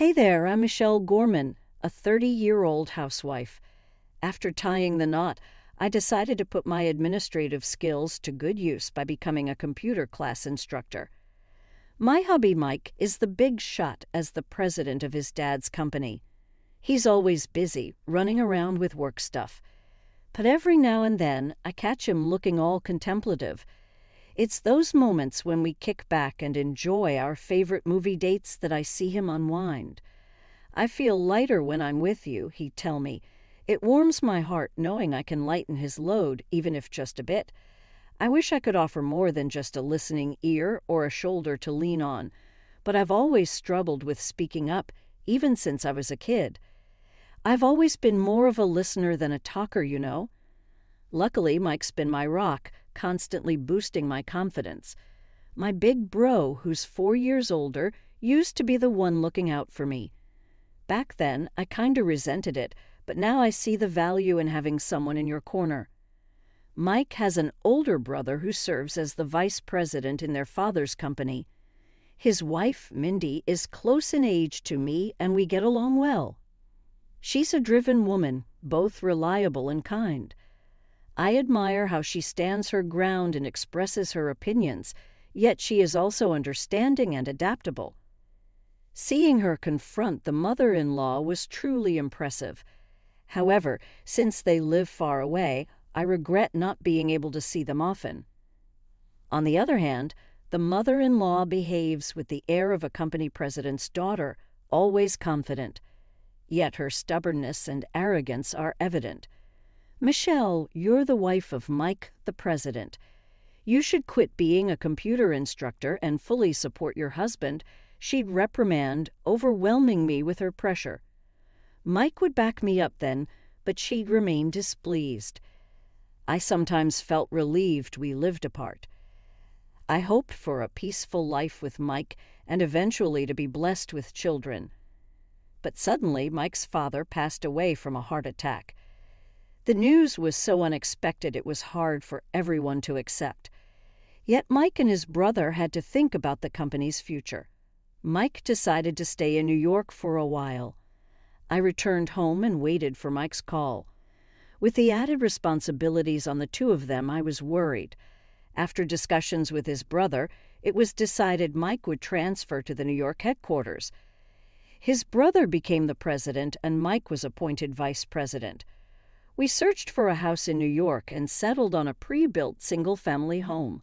Hey there, I'm Michelle Gorman, a 30-year-old housewife. After tying the knot, I decided to put my administrative skills to good use by becoming a computer class instructor. My hubby, Mike, is the big shot as the president of his dad's company. He's always busy, running around with work stuff. But every now and then, I catch him looking all contemplative. It's those moments when we kick back and enjoy our favorite movie dates that I see him unwind. I feel lighter when I'm with you, he'd tell me. It warms my heart knowing I can lighten his load, even if just a bit. I wish I could offer more than just a listening ear or a shoulder to lean on, but I've always struggled with speaking up, even since I was a kid. I've always been more of a listener than a talker, you know. Luckily, Mike's been my rock, constantly boosting my confidence. My big bro, who's 4 years older, used to be the one looking out for me. Back then, I kinda resented it, but now I see the value in having someone in your corner. Mike has an older brother who serves as the vice president in their father's company. His wife, Mindy, is close in age to me, and we get along well. She's a driven woman, both reliable and kind. I admire how she stands her ground and expresses her opinions, yet she is also understanding and adaptable. Seeing her confront the mother-in-law was truly impressive. However, since they live far away, I regret not being able to see them often. On the other hand, the mother-in-law behaves with the air of a company president's daughter, always confident. Yet her stubbornness and arrogance are evident. Michelle, you're the wife of Mike, the president. You should quit being a computer instructor and fully support your husband, she'd reprimand, overwhelming me with her pressure. Mike would back me up then, but she'd remain displeased. I sometimes felt relieved we lived apart. I hoped for a peaceful life with Mike and eventually to be blessed with children. But suddenly, Mike's father passed away from a heart attack. The news was so unexpected it was hard for everyone to accept. Yet Mike and his brother had to think about the company's future. Mike decided to stay in New York for a while. I returned home and waited for Mike's call. With the added responsibilities on the two of them, I was worried. After discussions with his brother, it was decided Mike would transfer to the New York headquarters. His brother became the president and Mike was appointed vice president. We searched for a house in New York and settled on a pre-built single-family home.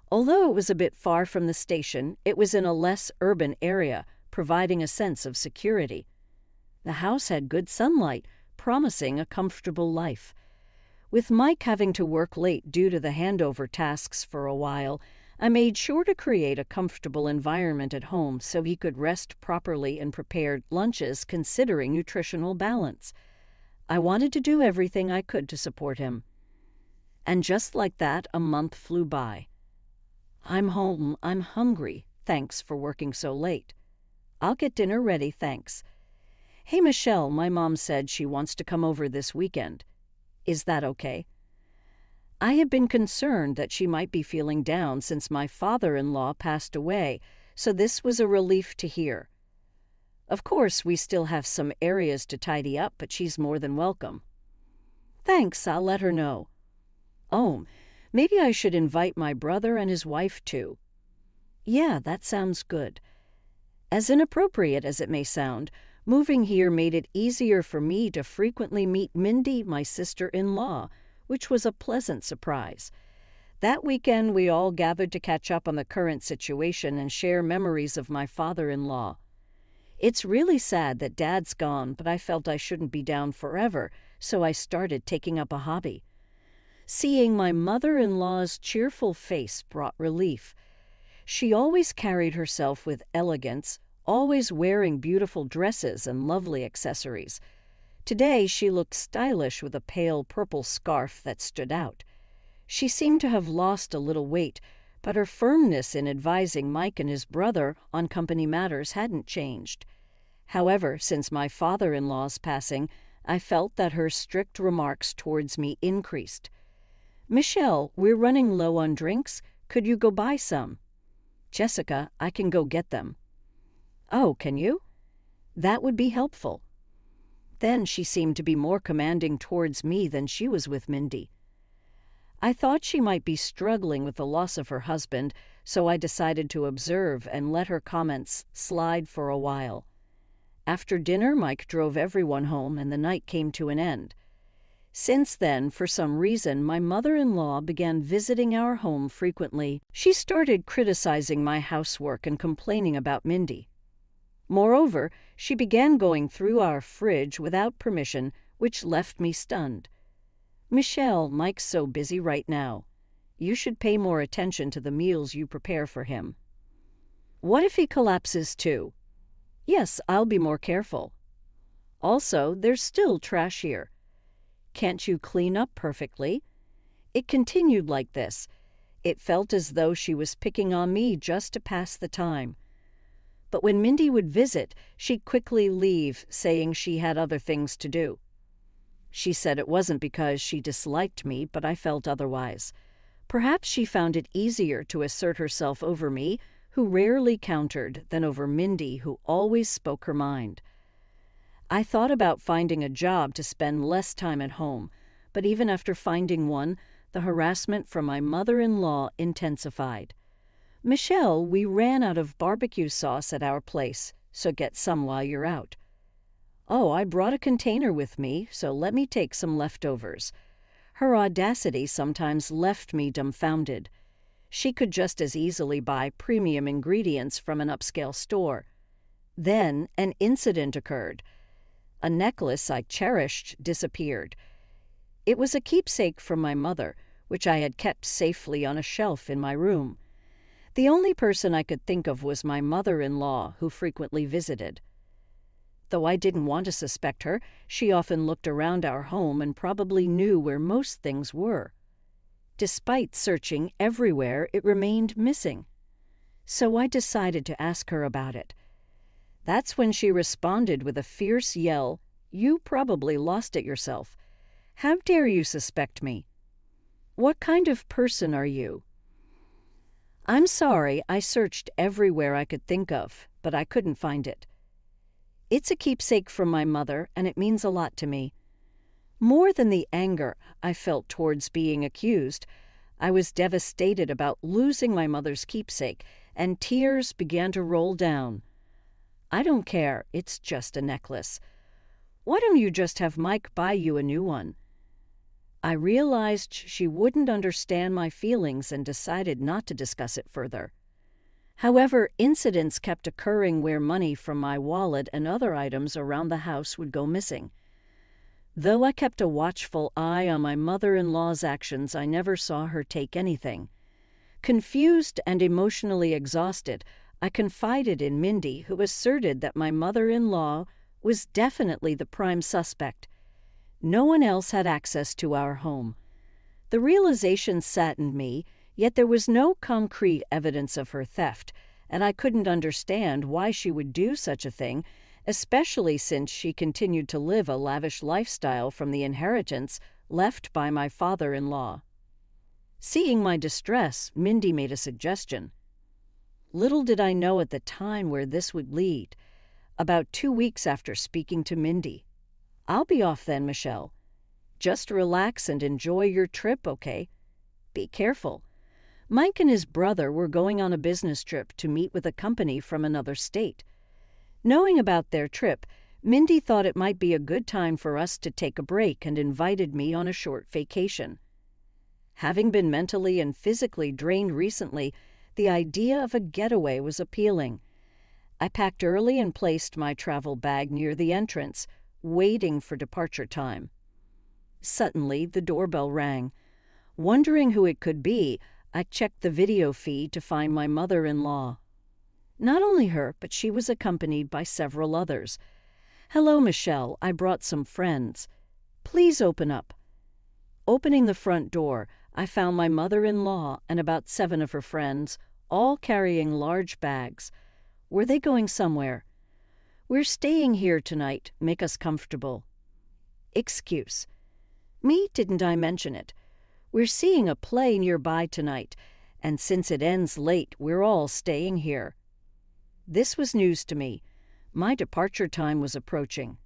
Although it was a bit far from the station, it was in a less urban area, providing a sense of security. The house had good sunlight, promising a comfortable life. With Mike having to work late due to the handover tasks for a while, I made sure to create a comfortable environment at home so he could rest properly and prepared lunches considering nutritional balance. I wanted to do everything I could to support him. And just like that, a month flew by. I'm home, I'm hungry, thanks for working so late. I'll get dinner ready, thanks. Hey Michelle, my mom said she wants to come over this weekend. Is that okay? I had been concerned that she might be feeling down since my father-in-law passed away, so this was a relief to hear. Of course, we still have some areas to tidy up, but she's more than welcome. Thanks, I'll let her know. Oh, maybe I should invite my brother and his wife too. Yeah, that sounds good. As inappropriate as it may sound, moving here made it easier for me to frequently meet Mindy, my sister-in-law, which was a pleasant surprise. That weekend, we all gathered to catch up on the current situation and share memories of my father-in-law. It's really sad that Dad's gone, but I felt I shouldn't be down forever, so I started taking up a hobby. Seeing my mother-in-law's cheerful face brought relief. She always carried herself with elegance, always wearing beautiful dresses and lovely accessories. Today she looked stylish with a pale purple scarf that stood out. She seemed to have lost a little weight, but her firmness in advising Mike and his brother on company matters hadn't changed. However, since my father-in-law's passing, I felt that her strict remarks towards me increased. Michelle, we're running low on drinks. Could you go buy some? Jessica, I can go get them. Oh, can you? That would be helpful. Then she seemed to be more commanding towards me than she was with Mindy. I thought she might be struggling with the loss of her husband, so I decided to observe and let her comments slide for a while. After dinner, Mike drove everyone home and the night came to an end. Since then, for some reason, my mother-in-law began visiting our home frequently. She started criticizing my housework and complaining about Mindy. Moreover, she began going through our fridge without permission, which left me stunned. "Michelle, Mike's so busy right now. You should pay more attention to the meals you prepare for him." "What if he collapses too?" "Yes, I'll be more careful." "Also, there's still trash here. Can't you clean up perfectly?" It continued like this. It felt as though she was picking on me just to pass the time. But when Mindy would visit, she'd quickly leave, saying she had other things to do. She said it wasn't because she disliked me, but I felt otherwise. Perhaps she found it easier to assert herself over me, who rarely countered, than over Mindy, who always spoke her mind. I thought about finding a job to spend less time at home, but even after finding one, the harassment from my mother-in-law intensified. "Michelle, we ran out of barbecue sauce at our place, so get some while you're out." "Oh, I brought a container with me, so let me take some leftovers." Her audacity sometimes left me dumbfounded. She could just as easily buy premium ingredients from an upscale store. Then an incident occurred. A necklace I cherished disappeared. It was a keepsake from my mother, which I had kept safely on a shelf in my room. The only person I could think of was my mother-in-law, who frequently visited. Though I didn't want to suspect her, she often looked around our home and probably knew where most things were. Despite searching everywhere, it remained missing. So I decided to ask her about it. That's when she responded with a fierce yell, "You probably lost it yourself. How dare you suspect me? What kind of person are you?" "I'm sorry, I searched everywhere I could think of, but I couldn't find it. It's a keepsake from my mother, and it means a lot to me." More than the anger I felt towards being accused, I was devastated about losing my mother's keepsake, and tears began to roll down. "I don't care, it's just a necklace. Why don't you just have Mike buy you a new one?" I realized she wouldn't understand my feelings and decided not to discuss it further. However, incidents kept occurring where money from my wallet and other items around the house would go missing. Though I kept a watchful eye on my mother-in-law's actions, I never saw her take anything. Confused and emotionally exhausted, I confided in Mindy, who asserted that my mother-in-law was definitely the prime suspect. No one else had access to our home. The realization saddened me, yet there was no concrete evidence of her theft, and I couldn't understand why she would do such a thing, especially since she continued to live a lavish lifestyle from the inheritance left by my father-in-law. Seeing my distress, Mindy made a suggestion. Little did I know at the time where this would lead. About 2 weeks after speaking to Mindy, "I'll be off then, Michelle. Just relax and enjoy your trip, okay? Be careful. Mike and his brother were going on a business trip to meet with a company from another state." Knowing about their trip, Mindy thought it might be a good time for us to take a break and invited me on a short vacation. Having been mentally and physically drained recently, the idea of a getaway was appealing. I packed early and placed my travel bag near the entrance, waiting for departure time. Suddenly, the doorbell rang. Wondering who it could be, I checked the video feed to find my mother-in-law. Not only her, but she was accompanied by several others. "Hello, Michelle, I brought some friends. Please open up." Opening the front door, I found my mother-in-law and about 7 of her friends, all carrying large bags. Were they going somewhere? "We're staying here tonight. Make us comfortable." Excuse. Me, didn't I mention it? We're seeing a play nearby tonight, and since it ends late, we're all staying here. This was news to me. My departure time was approaching.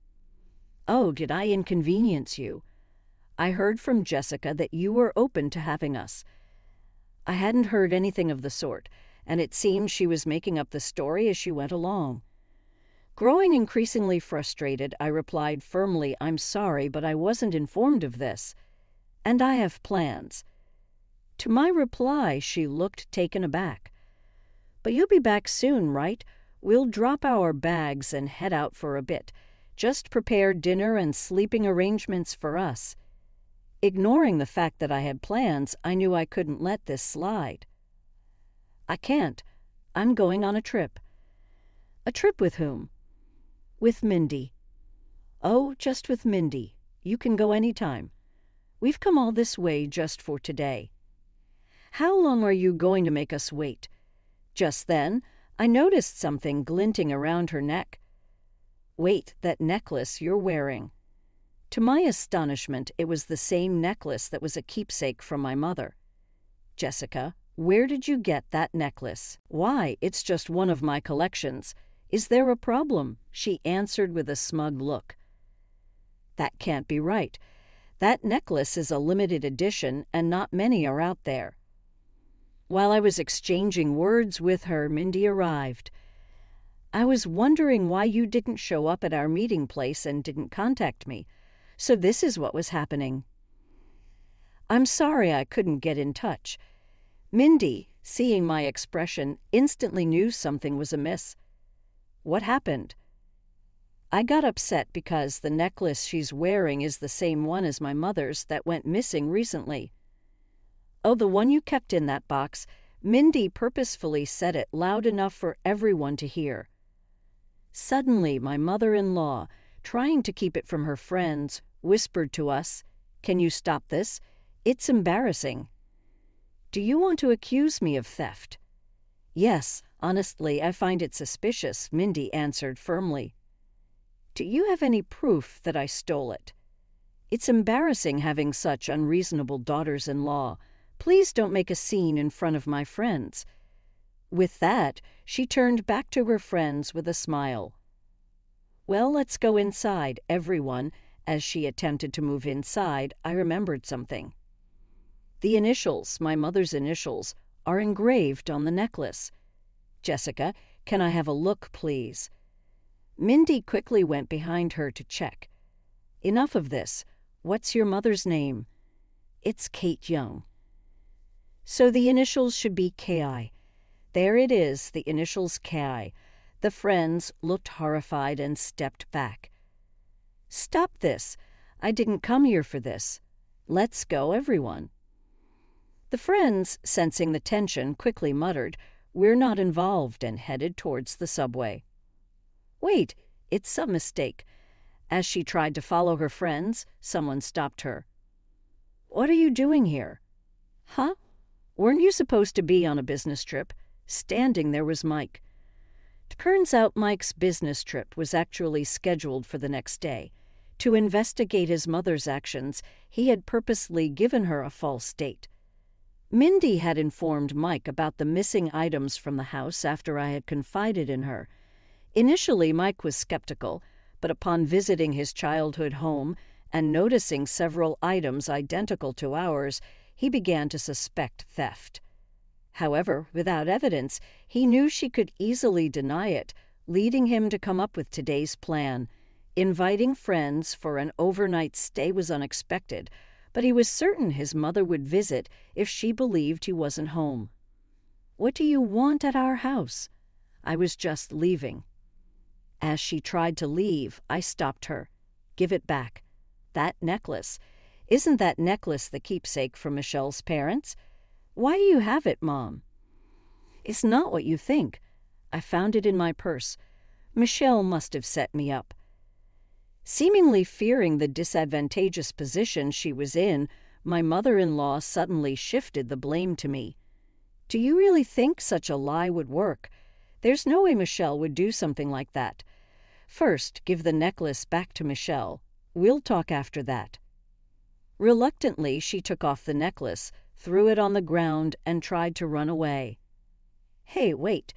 "Oh, did I inconvenience you? I heard from Jessica that you were open to having us." I hadn't heard anything of the sort, and it seemed she was making up the story as she went along. Growing increasingly frustrated, I replied firmly, "I'm sorry, but I wasn't informed of this. And I have plans." To my reply, she looked taken aback. "But you'll be back soon, right? We'll drop our bags and head out for a bit. Just prepare dinner and sleeping arrangements for us." Ignoring the fact that I had plans, I knew I couldn't let this slide. "I can't. I'm going on a trip." "A trip with whom?" "With Mindy." "Oh, just with Mindy. You can go any time. We've come all this way just for today." "How long are you going to make us wait?" Just then, I noticed something glinting around her neck. "Wait, that necklace you're wearing." To my astonishment, it was the same necklace that was a keepsake from my mother. "Jessica, where did you get that necklace?" "Why, it's just one of my collections. Is there a problem?" she answered with a smug look. "That can't be right. That necklace is a limited edition, and not many are out there." While I was exchanging words with her, Mindy arrived. "I was wondering why you didn't show up at our meeting place and didn't contact me. So this is what was happening." "I'm sorry I couldn't get in touch." Mindy, seeing my expression, instantly knew something was amiss. "What happened?" "I got upset because the necklace she's wearing is the same one as my mother's that went missing recently." "Oh, the one you kept in that box." Mindy purposefully said it loud enough for everyone to hear. Suddenly, my mother-in-law, trying to keep it from her friends, whispered to us, "Can you stop this? It's embarrassing." "Do you want to accuse me of theft?" "Yes, honestly, I find it suspicious," Mindy answered firmly. "Do you have any proof that I stole it?" "It's embarrassing having such unreasonable daughters-in-law. Please don't make a scene in front of my friends." With that, she turned back to her friends with a smile. "Well, let's go inside, everyone." As she attempted to move inside, I remembered something. The initials, my mother's initials, are engraved on the necklace. "Jessica, can I have a look, please?" Mindy quickly went behind her to check. "Enough of this. What's your mother's name?" "It's Kate Young." "So the initials should be K.I. There it is, the initials K.I. The friends looked horrified and stepped back. "Stop this. I didn't come here for this. Let's go, everyone." The friends, sensing the tension, quickly muttered, "We're not involved," and headed towards the subway. "Wait, it's some mistake." As she tried to follow her friends, someone stopped her. "What are you doing here?" "Huh? Weren't you supposed to be on a business trip?" Standing there was Mike. Turns out Mike's business trip was actually scheduled for the next day. To investigate his mother's actions, he had purposely given her a false date. Mindy had informed Mike about the missing items from the house after I had confided in her. Initially, Mike was skeptical, but upon visiting his childhood home and noticing several items identical to ours, he began to suspect theft. However, without evidence, he knew she could easily deny it, leading him to come up with today's plan. Inviting friends for an overnight stay was unexpected, but he was certain his mother would visit if she believed he wasn't home. "What do you want at our house?" I was just leaving. As she tried to leave, I stopped her. "Give it back. That necklace. Isn't that necklace the keepsake from Michelle's parents? Why do you have it, Mom?" "It's not what you think. I found it in my purse. Michelle must have set me up." Seemingly fearing the disadvantageous position she was in, my mother-in-law suddenly shifted the blame to me. "Do you really think such a lie would work? There's no way Michelle would do something like that. First, give the necklace back to Michelle. We'll talk after that." Reluctantly, she took off the necklace, threw it on the ground, and tried to run away. "Hey, wait.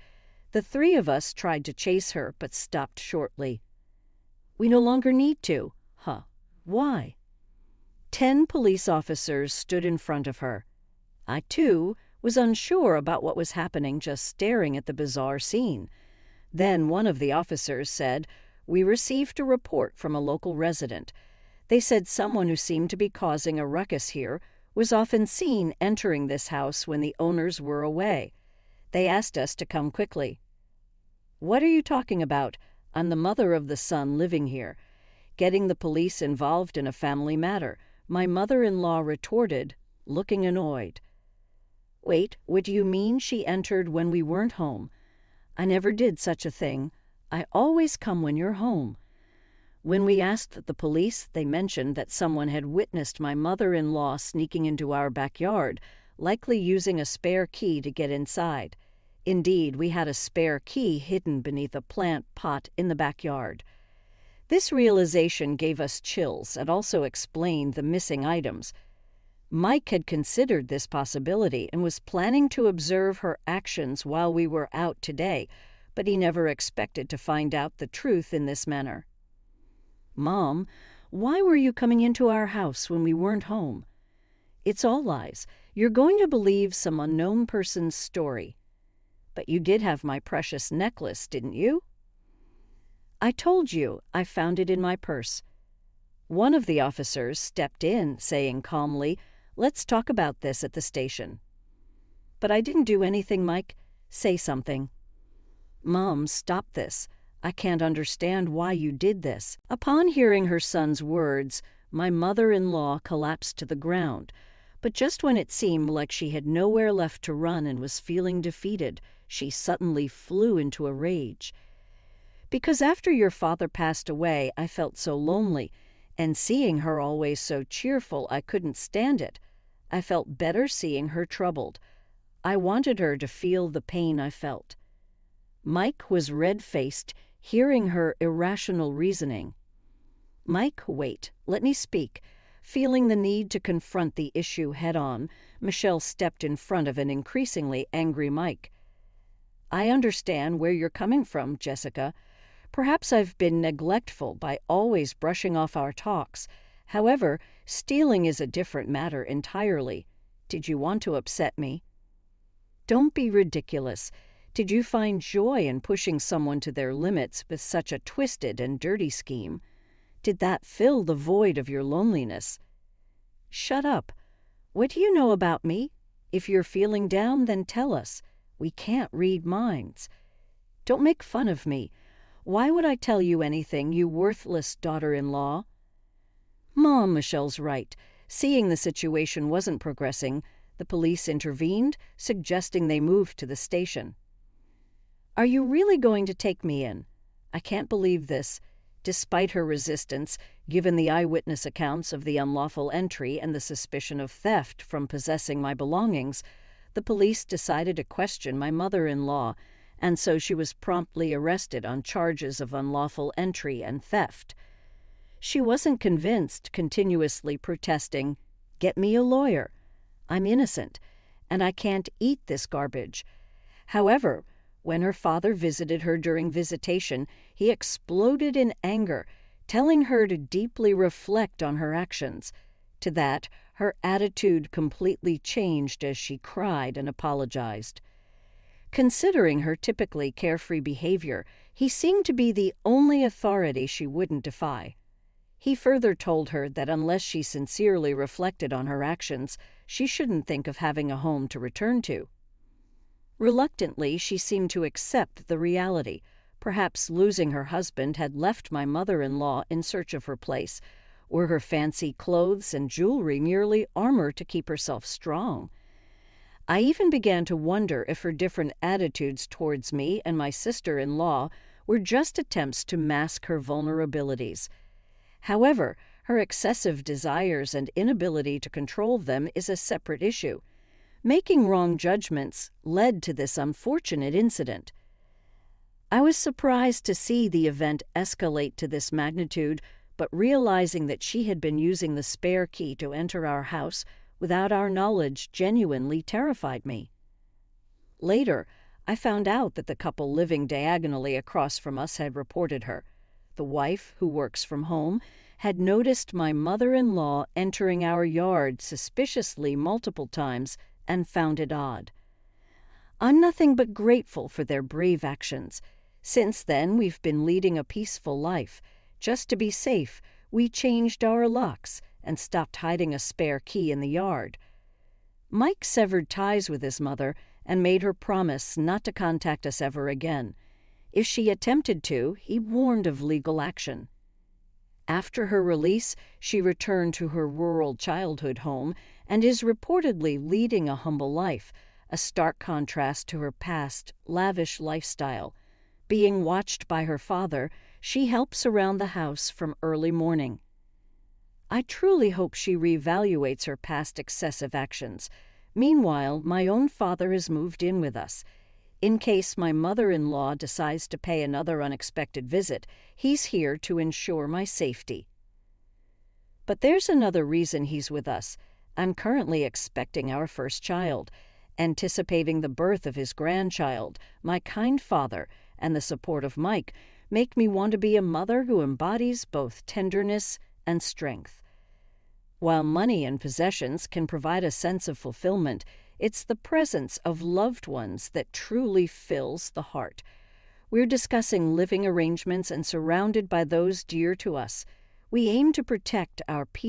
The three of us tried to chase her, but stopped shortly. We no longer need to. Huh. Why? 10 police officers stood in front of her. I, too, was unsure about what was happening, just staring at the bizarre scene. Then one of the officers said, "We received a report from a local resident. They said someone who seemed to be causing a ruckus here was often seen entering this house when the owners were away. They asked us to come quickly." "What are you talking about? I'm the mother of the son living here. Getting the police involved in a family matter," my mother-in-law retorted, looking annoyed. "Wait, what do you mean she entered when we weren't home? I never did such a thing. I always come when you're home." When we asked the police, they mentioned that someone had witnessed my mother-in-law sneaking into our backyard, likely using a spare key to get inside. Indeed, we had a spare key hidden beneath a plant pot in the backyard. This realization gave us chills and also explained the missing items. Mike had considered this possibility and was planning to observe her actions while we were out today, but he never expected to find out the truth in this manner. "Mom, why were you coming into our house when we weren't home?" "It's all lies. You're going to believe some unknown person's story." "But you did have my precious necklace, didn't you?" "I told you I found it in my purse." One of the officers stepped in, saying calmly, "Let's talk about this at the station." "But I didn't do anything, Mike. Say something." "Mom, stop this. I can't understand why you did this." Upon hearing her son's words, my mother-in-law collapsed to the ground. But just when it seemed like she had nowhere left to run and was feeling defeated, she suddenly flew into a rage. "Because after your father passed away, I felt so lonely, and seeing her always so cheerful, I couldn't stand it. I felt better seeing her troubled. I wanted her to feel the pain I felt." Mike was red-faced, hearing her irrational reasoning. "Mike, wait. Let me speak." Feeling the need to confront the issue head-on, Michelle stepped in front of an increasingly angry Mike. "I understand where you're coming from, Jessica. Perhaps I've been neglectful by always brushing off our talks. However, stealing is a different matter entirely. Did you want to upset me?" "Don't be ridiculous. Did you find joy in pushing someone to their limits with such a twisted and dirty scheme? Did that fill the void of your loneliness?" "Shut up. What do you know about me? If you're feeling down, then tell us. We can't read minds. Don't make fun of me. Why would I tell you anything, you worthless daughter-in-law?" "Mom, Michelle's right." Seeing the situation wasn't progressing, the police intervened, suggesting they move to the station. "Are you really going to take me in? I can't believe this." Despite her resistance, given the eyewitness accounts of the unlawful entry and the suspicion of theft from possessing my belongings, the police decided to question my mother-in-law, and so she was promptly arrested on charges of unlawful entry and theft. She wasn't convinced, continuously protesting, "Get me a lawyer. I'm innocent, and I can't eat this garbage." However, when her father visited her during visitation, he exploded in anger, telling her to deeply reflect on her actions. To that, her attitude completely changed as she cried and apologized. Considering her typically carefree behavior, he seemed to be the only authority she wouldn't defy. He further told her that unless she sincerely reflected on her actions, she shouldn't think of having a home to return to. Reluctantly, she seemed to accept the reality. Perhaps losing her husband had left my mother-in-law in search of her place. Were her fancy clothes and jewelry merely armor to keep herself strong? I even began to wonder if her different attitudes towards me and my sister-in-law were just attempts to mask her vulnerabilities. However, her excessive desires and inability to control them is a separate issue. Making wrong judgments led to this unfortunate incident. I was surprised to see the event escalate to this magnitude, but realizing that she had been using the spare key to enter our house without our knowledge genuinely terrified me. Later, I found out that the couple living diagonally across from us had reported her. The wife, who works from home, had noticed my mother-in-law entering our yard suspiciously multiple times and found it odd. I'm nothing but grateful for their brave actions. Since then, we've been leading a peaceful life. Just to be safe, we changed our locks and stopped hiding a spare key in the yard. Mike severed ties with his mother and made her promise not to contact us ever again. If she attempted to, he warned of legal action. After her release, she returned to her rural childhood home and is reportedly leading a humble life, a stark contrast to her past, lavish lifestyle. Being watched by her father, she helps around the house from early morning. I truly hope she reevaluates her past excessive actions. Meanwhile, my own father has moved in with us. In case my mother-in-law decides to pay another unexpected visit, he's here to ensure my safety. But there's another reason he's with us. I'm currently expecting our first child. Anticipating the birth of his grandchild, my kind father, and the support of Mike make me want to be a mother who embodies both tenderness and strength. While money and possessions can provide a sense of fulfillment, it's the presence of loved ones that truly fills the heart. We're discussing living arrangements and surrounded by those dear to us. We aim to protect our peace